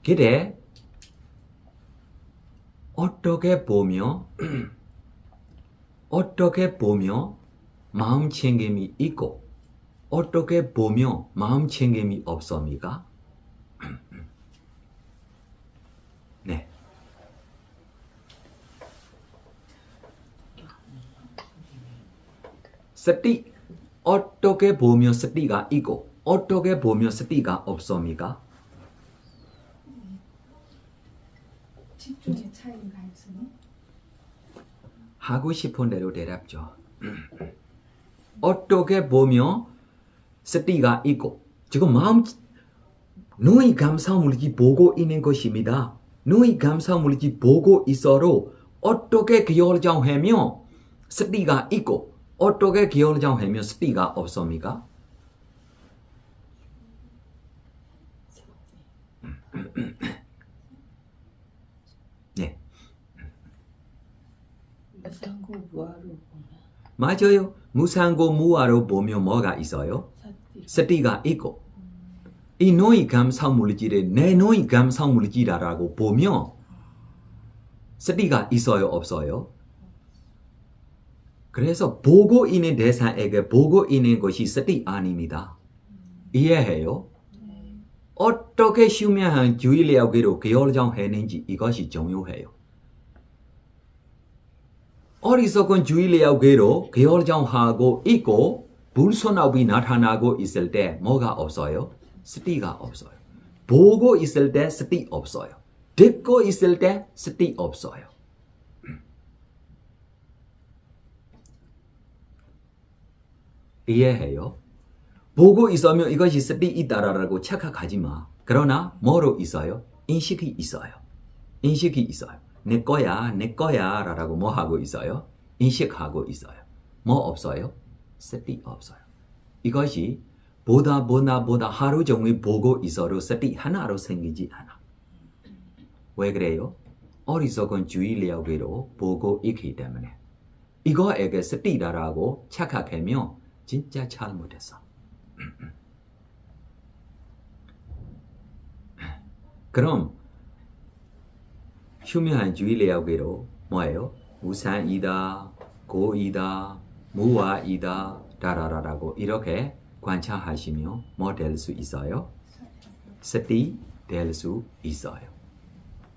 그래 어떻게 보면 마음 챙김이 있고 어떻게 보면 마음 챙김이 없습니까? 네. 스티 어떻게 보면 스티가 있고 어떻게 보면 스티가 없습니까? 집중의 차이인가 했으니 하고 싶은 대로 대답죠. 어떻게 보면 스티가 있고 지금 마음 너의 감상 물질 보고 있는 것입니다. 너의 감상 물질 보고 있어도 어떻게 결정하면 스티가 있고 어떻게 결정하면 스티가 없습니까? 네. 무상고 무아로 보면 맞아요. 무상고 무아로 보면 뭐가 있어요? 스티가 있고 이 너의 감상 물질에 내 너의 감상 물질이라고 보면 스티가 있어요? 없어요? 그래서 보고 있는 대상에게 보고 있는 것이 스티 아닙니다. 이해해요? 어떻게 휴면한 주의력으로 결정했는지 이것이 중요해요. 어리석은 주의력으로 결정하고 있고 불순업이 나타나고 있을 때 뭐가 없어요? 스티가 없어요. 보고 있을 때 스티 없어요. 듣고 있을 때 스티 없어요. 이해해요? 보고 있으면 이것이 스티 있다라고 착각하지 마. 그러나 뭐로 있어요? 인식이 있어요. 인식이 있어요. 내 거야 라고 뭐 하고 있어요? 인식하고 있어요. 뭐 없어요? 스티 없어요. 이것이 보다 하루 종일 보고 있어도 스티 하나로 생기지 않아. 왜 그래요? 어리석은 주의력으로 보고 있기 때문에. 이거에게 스티다라고 착각하면 진짜 잘못했어. 그럼 휴면한 주의력으로 뭐예요? 우산이다, 고이다, 무와이다, 다라라라고 이렇게 관찰하시면 뭐 될 수 있어요? 스티 될 수 있어요.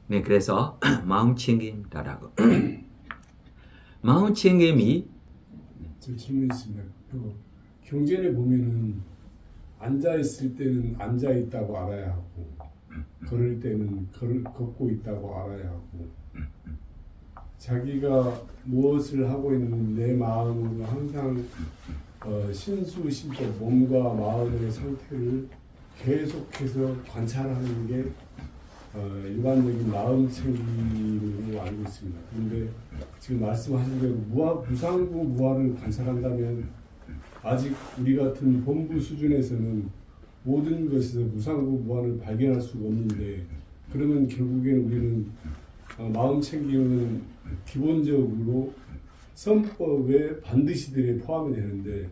네, 그래서 마음 챙김다라고. 마음 챙김이 저 질문 있습니다. 그 경전에 보면은 앉아 있을 때는 앉아 있다고 알아야 하고, 걸을 때는 걷고 있다고 알아야 하고, 자기가 무엇을 하고 있는 내 마음으로 항상 신수신도 몸과 마음의 상태를 계속해서 관찰하는 게 일반적인 마음 챙김으로 알고 있습니다. 그런데 지금 말씀하신 대로 무상부 무아를 관찰한다면 아직 우리 같은 본부 수준에서는 모든 것에서 무상부 무아를 발견할 수가 없는데, 그러면 결국엔 우리는 마음 챙김은 기본적으로 선법에 반드시 들에 포함이 되는데,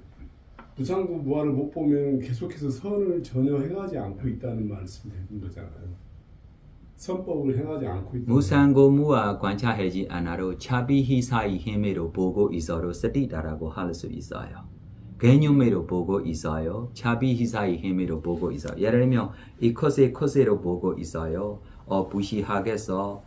무상부 무아를 못 보면 계속해서 선을 전혀 행하지 않고 있다는 말씀이 되는 거잖아요. 선법을 행하지 않고 있다. 무상고무와 관찰하지 않아도 차비희사의 힘으로 보고 있어도 스티다라고 할 수 있어요. 개념으로 보고 있어요. 차비희사의 힘으로 보고 있어요. 예를 들면 이 컷으로 보고 있어요. 부시하겠어.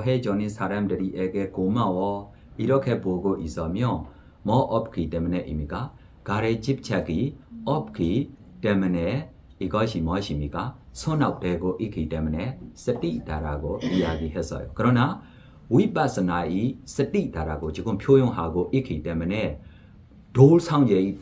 해주는 사람들에게 고마워. 이렇게 보고 있으면 뭐 없기 때문에입니까? 가래 집착이 없기 때문에 이것이 무엇입니까? 손업되고 있기 때문에 스티다라고 이야기했어요. 그러나 위파사나의 스티다라고 지금 표현하고 있기 때문에 돌상제의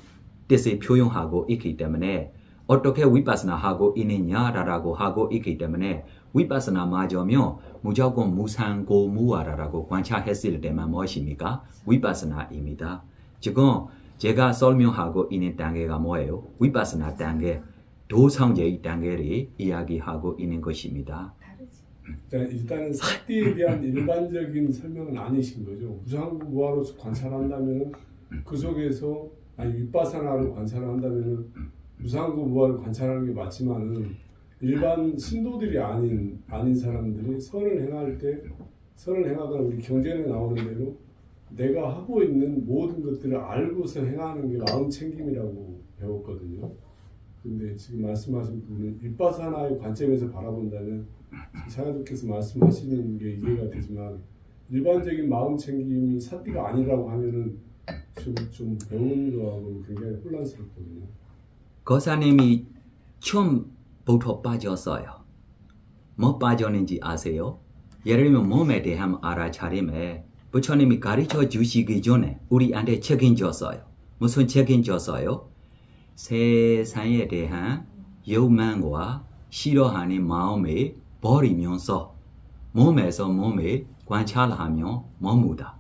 뜻을 표현하고 있기 때문에 어떻게 위파사나 하고 있느냐라고 하고 있기 때문에 위파사나 맞으면 무조건 무상고무아라고 관찰했을 때만 무엇입니까? 위파사나입니다. 지금 제가 설명하고 있는 단계가 뭐예요? 위파사나 단계, 도상제의 단계를 이야기하고 있는 것입니다. 일단은 사띠에 대한 일반적인 설명은 아니신 거죠. 무상부 무아로 관찰한다면 그 속에서 윗바사나를 관찰한다면 무상부 무아를 관찰하는 게 맞지만은 일반 신도들이 아닌 사람들이 선을 행할 때 선을 행하거나 우리 경전에 나오는 대로 내가 하고 있는 모든 것들을 알고서 행하는 게 마음 챙김이라고 배웠거든요. 근데 지금 말씀하신 부분은 윗바사나의 관점에서 바라본다면 사야도께서 말씀하시는 게 이해가 되지만 일반적인 마음 챙김이 사띠가 아니라고 하면은 좀 배우는 거하고 굉장히 혼란스럽거든요. 거사님이 처음부터 빠졌어요. 뭐 빠졌는지 아세요? 예를 들면 몸에 대한 알아차림에 부처님이 가르쳐 주시기 전에 우리한테 책임졌어요. 무슨 책임졌어요? 세상에 대한 욕망과 싫어하는 마음을 버리면서 몸에서 몸을 관찰하며 머무다.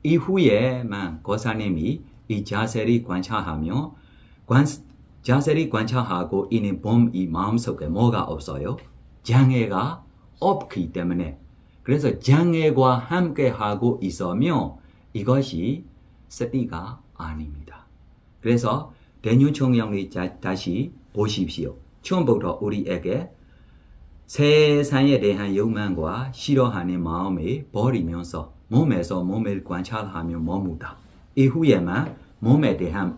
이후에만 고사님이 이 자세를 관찰하며 자세를 관찰하고 있는 이 마음속에 뭐가 없어요? 장애가 없기 때문에. 그래서 장애와 함께 하고 있으면 이것이 스티가 아닙니다. 그래서 대뉴총영이 다시 보십시오. 처음부터 우리에게 세상에 대한 욕망과 싫어하는 마음을 버리면서 몸에서 몸을 관찰하며 머무다. 이후에만 몸에 대한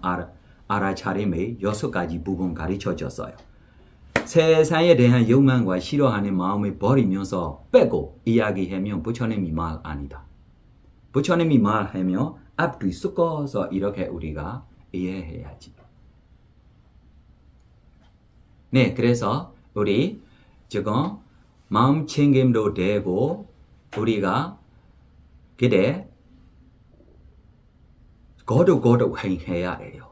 알아차림의 6가지 부분 가르쳐줬어요. 세상에 대한 욕망과 싫어하는 마음을 버리면서 빼고 이야기하면 부처님이 말 아니다. 부처님이 말하면 앞뒤 섞어서 이렇게 우리가 이해해야지. 네, 그래서 우리 지금 마음 챙김도 되고 우리가 그래 거룩 행해야 해요.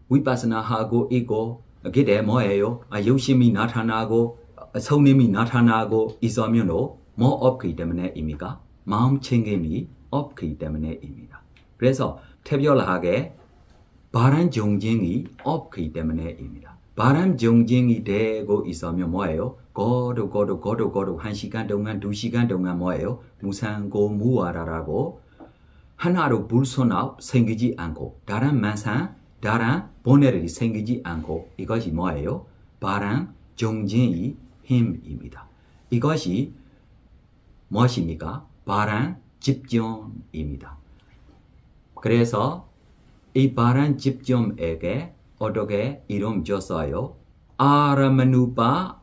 위파스나 하고 있고 그래 뭐예요? 욕심이 나타나고 성님이 나타나고 있으면도 뭐 없기 때문에입니까? 마음 챙김이 없기 때문에입니다. 그래서 특별하게 바람 정쟁이 없기 때문에입니다. 바람 정쟁이 되고 있으면 뭐예요? 거룩 1시간 동안 2시간 동안 뭐예요? 무상고 무아라라고 하나로 불순합 생기지 않고 다른 만상 다른 번뇌들이 생기지 않고 이것이 뭐예요? 바람 정쟁의 힘입니다. 이것이 무엇입니까? 바람 집중입니다. 그래서 이 바람 집중에게 어떻게 이름 줬어요? 아라마누파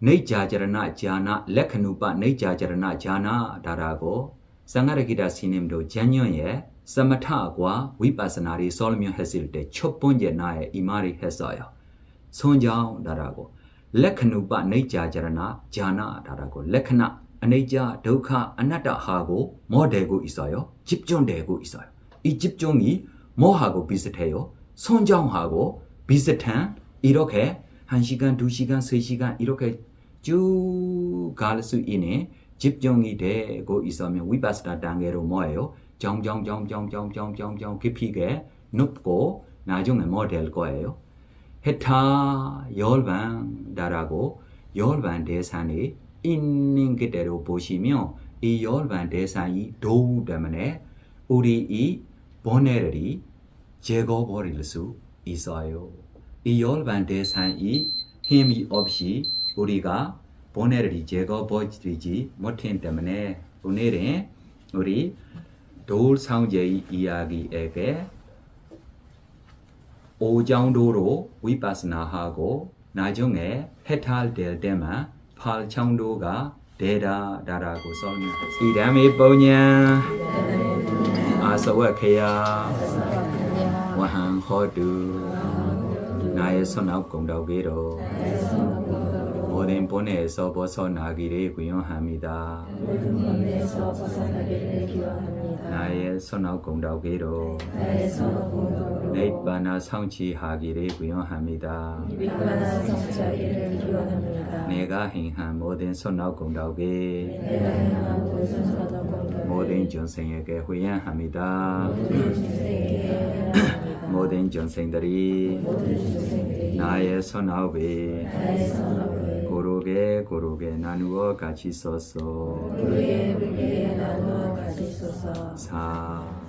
네자자라나 자나 레카누파 네자자라나 자나다라고 상가르기다 스님도 작년에 사마타와 위파사나를 설명했을 때 첫 번째 나에 이 말이 했어요. 손자다라고 레카누파 네자자라나 자나다라고 레카나 아네자 두카 아나타하고 뭐 되고 있어요? 집중되고 있어요. 이 집중이 뭐하고 비슷해요? 손정하고 비슷한 이렇게 1시간, 2시간, 3시간 이렇게 쭉 갈 수 있는 집중이 되고 있으면 위파스나 단계로 뭐예요? 정정 깊이게 눕고 나중에 뭐 될 거예요? 해타 열반다라고 열반 대상이 있는 그대로 보시면 이 열반 대상이 도우 때문에 우리 이 번뇌들이 제거버릴 수 있어요. 이 열반 대상이 힘이 없이 우리가 번뇌를 제거버리지 못한 때문에 오늘은 우리 돌상제의 이야기에게 5정도로 위파스나하고 나중에 해탈될 때만 8정도가 되다라고 설명했습니다. 이 다음에 뭐냐? 아사와케야 와한호두 나의 손업 공덕기로 모든 번뇌에서 벗어나기를 구원합니다. 나의 손업 공덕기로 니바나 성취하기를 구원합니다. 내가 행한 모든 손업 공덕기 모든 jon생에게 후원합니다. 모든 jon생들이 나의 손업이 고르게 나누어 같이 써서 4